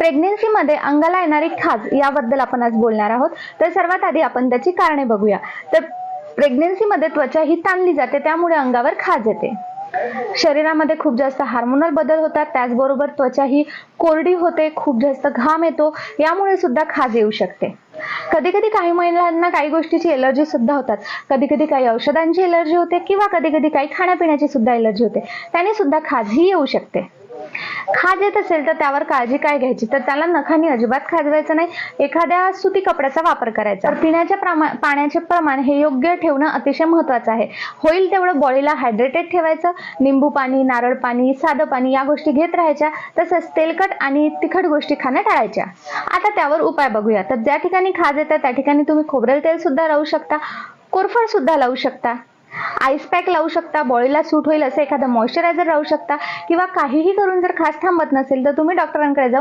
प्रेग्नेन्सीमध्ये अंगाला येणारी खाज याबद्दल आपण आज बोलणार आहोत. तर सर्वात आधी आपण त्याची कारणे बघूया. तर प्रेग्नेन्सीमध्ये त्वचा ही ताणली जाते, त्यामुळे अंगावर खाज येते. शरीरामध्ये खूप जास्त हार्मोनल बदल होतात, त्याचबरोबर त्वचा ही कोरडी होते, खूप जास्त घाम येतो, यामुळे सुद्धा खाज येऊ शकते. कधी कधी काही महिलांना काही गोष्टीची एलर्जी सुद्धा होतात. कधी कधी काही औषधांची एलर्जी होते किंवा कधी कधी काही खाण्यापिण्याची सुद्धा एलर्जी होते, त्याने सुद्धा खाज ही येऊ शकते. खाज येत असेल तर त्यावर काळजी काय घ्यायची, तर त्याला नखांनी अजिबात खाजवायचं नाही. एखाद्या सुती कपड्याचा वापर करायचा. तर पिण्याच्या पाण्याचे प्रमाण हे योग्य ठेवणं अतिशय महत्त्वाचं आहे. होईल तेवढं बॉडीला हायड्रेटेड ठेवायचं. निंबू पाणी, नारळ पाणी, साधं पाणी या गोष्टी घेत राहायच्या. तसंच तेलकट आणि तिखट गोष्टी खाणं टाळायच्या. आता त्यावर उपाय बघूया. तर ज्या ठिकाणी खाज येतं त्या ठिकाणी तुम्ही खोबरेल तेल सुद्धा लावू शकता, कोरफड सुद्धा लावू शकता, आईस पॅक लावू शकता, बॉडीला सूट होईल असं एखादं मॉइश्चरायझर लावू शकता, किंवा काहीही करून जर खाज थांबत नसेल तर तुम्ही डॉक्टरांकडे जाऊन